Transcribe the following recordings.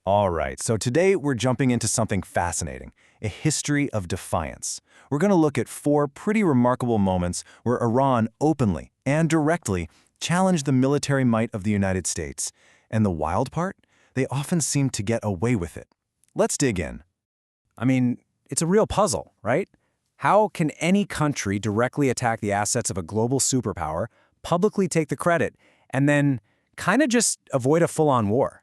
All right, so today we're jumping into something fascinating, a history of defiance. We're going to look at four pretty remarkable moments where Iran openly and directly challenged the military might of the United States. And the wild part? They often seem to get away with it. Let's dig in. I mean, it's a real puzzle, right? How can any country directly attack the assets of a global superpower, publicly take the credit, and then kind of just avoid a full-on war?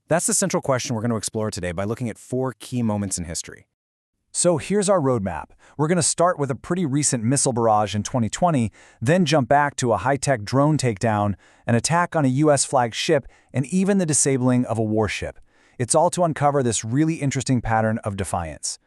That's the central question we're going to explore today by looking at four key moments in history. So here's our roadmap. We're going to start with a pretty recent missile barrage in 2020, then jump back to a high-tech drone takedown, an attack on a U.S.-flagged ship, and even the disabling of a warship. It's all to uncover this really interesting pattern of defiance.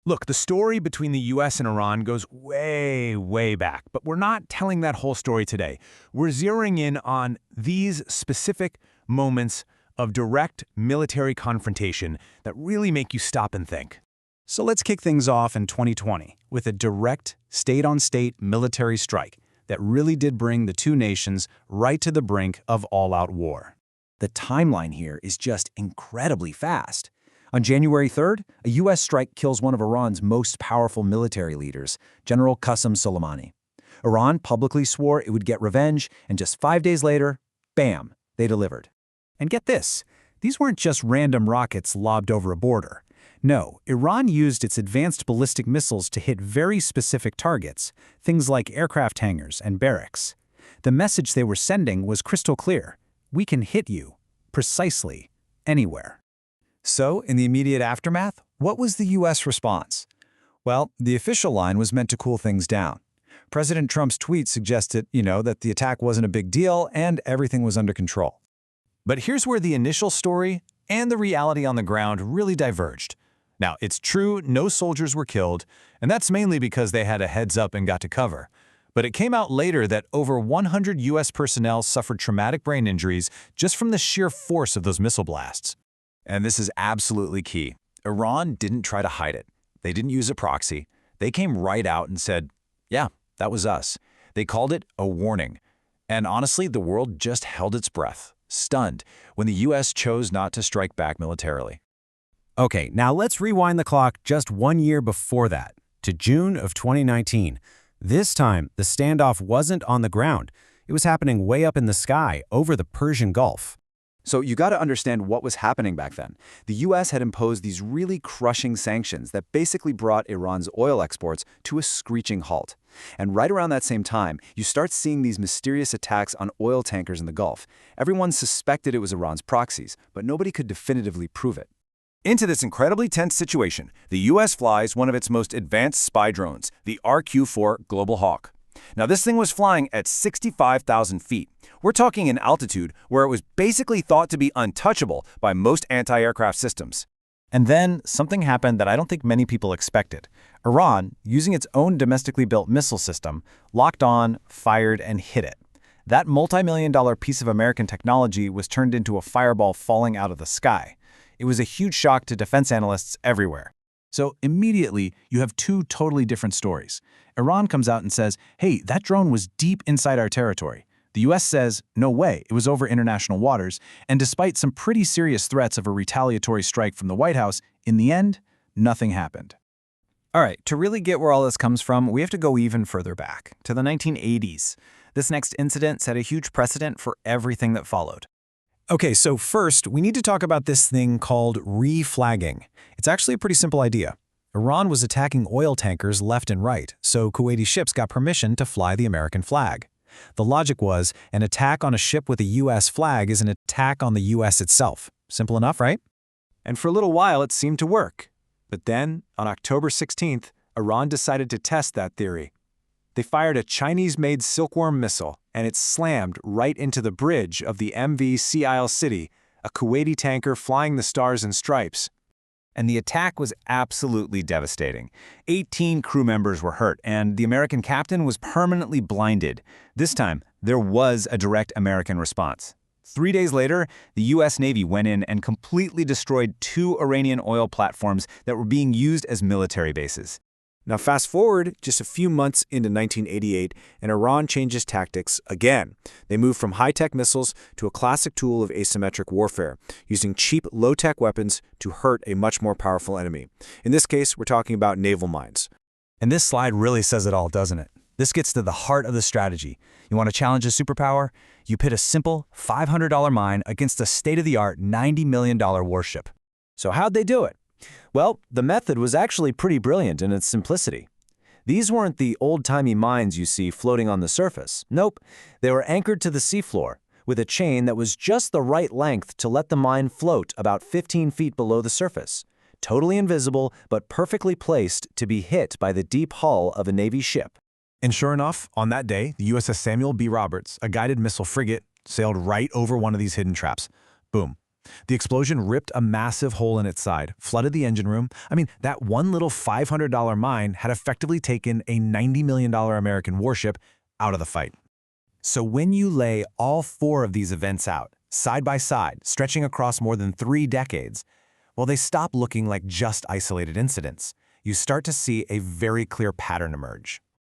Look, the story between the US and Iran goes way, way back, but we're not telling that whole story today. We're zeroing in on these specific moments of direct military confrontation that really make you stop and think. So let's kick things off in 2020 with a direct state-on-state military strike that really did bring the two nations right to the brink of all-out war. The timeline here is just incredibly fast. On January 3rd, a U.S. strike kills one of Iran's most powerful military leaders, General Qasem Soleimani. Iran publicly swore it would get revenge, and just 5 days later, bam, they delivered. And get this, these weren't just random rockets lobbed over a border. No, Iran used its advanced ballistic missiles to hit very specific targets, things like aircraft hangars and barracks. The message they were sending was crystal clear. We can hit you, precisely, anywhere. So, in the immediate aftermath, what was the U.S. response? Well, the official line was meant to cool things down. President Trump's tweet suggested, that the attack wasn't a big deal and everything was under control. But here's where the initial story and the reality on the ground really diverged. Now, it's true no soldiers were killed, and that's mainly because they had a heads up and got to cover. But it came out later that over 100 U.S. personnel suffered traumatic brain injuries just from the sheer force of those missile blasts. And this is absolutely key. Iran didn't try to hide it. They didn't use a proxy. They came right out and said, yeah, that was us. They called it a warning. And honestly, the world just held its breath, stunned, when the U.S. chose not to strike back militarily. Okay, now let's rewind the clock just 1 year before that, to June of 2019. This time, the standoff wasn't on the ground. It was happening way up in the sky, over the Persian Gulf. So you got to understand what was happening back then. The U.S. had imposed these really crushing sanctions that basically brought Iran's oil exports to a screeching halt. And right around that same time, you start seeing these mysterious attacks on oil tankers in the Gulf. Everyone suspected it was Iran's proxies, but nobody could definitively prove it. Into this incredibly tense situation, the U.S. flies one of its most advanced spy drones, the RQ-4 Global Hawk. Now, this thing was flying at 65,000 feet. We're talking an altitude where it was basically thought to be untouchable by most anti-aircraft systems. And then something happened that I don't think many people expected. Iran, using its own domestically built missile system, locked on, fired, and hit it. That multi-million-dollar piece of American technology was turned into a fireball falling out of the sky. It was a huge shock to defense analysts everywhere. So immediately, you have two totally different stories. Iran comes out and says, hey, that drone was deep inside our territory. The U.S. says, no way, it was over international waters, and despite some pretty serious threats of a retaliatory strike from the White House, in the end, nothing happened. All right, to really get where all this comes from, we have to go even further back, to the 1980s. This next incident set a huge precedent for everything that followed. Okay, so first, we need to talk about this thing called reflagging. It's actually a pretty simple idea. Iran was attacking oil tankers left and right, so Kuwaiti ships got permission to fly the American flag. The logic was, an attack on a ship with a U.S. flag is an attack on the U.S. itself. Simple enough, right? And for a little while, it seemed to work. But then, on October 16th, Iran decided to test that theory. They fired a Chinese-made Silkworm missile, and it slammed right into the bridge of the MV Sea Isle City, a Kuwaiti tanker flying the Stars and Stripes. And the attack was absolutely devastating. 18 crew members were hurt, and the American captain was permanently blinded. This time, there was a direct American response. 3 days later, the U.S. Navy went in and completely destroyed 2 Iranian oil platforms that were being used as military bases. Now, fast forward just a few months into 1988, and Iran changes tactics again. They move from high-tech missiles to a classic tool of asymmetric warfare, using cheap, low-tech weapons to hurt a much more powerful enemy. In this case, we're talking about naval mines. And this slide really says it all, doesn't it? This gets to the heart of the strategy. You want to challenge a superpower? You pit a simple $500 mine against a state-of-the-art $90 million warship. So how'd they do it? Well, the method was actually pretty brilliant in its simplicity. These weren't the old-timey mines you see floating on the surface. Nope, they were anchored to the seafloor with a chain that was just the right length to let the mine float about 15 feet below the surface. Totally invisible, but perfectly placed to be hit by the deep hull of a Navy ship. And sure enough, on that day, the USS Samuel B. Roberts, a guided missile frigate, sailed right over one of these hidden traps. Boom. The explosion ripped a massive hole in its side, flooded the engine room. I mean, that one little $500 mine had effectively taken a $90 million American warship out of the fight. So when you lay all four of these events out, side by side, stretching across more than 3 decades, well, they stop looking like just isolated incidents. You start to see a very clear pattern emerge.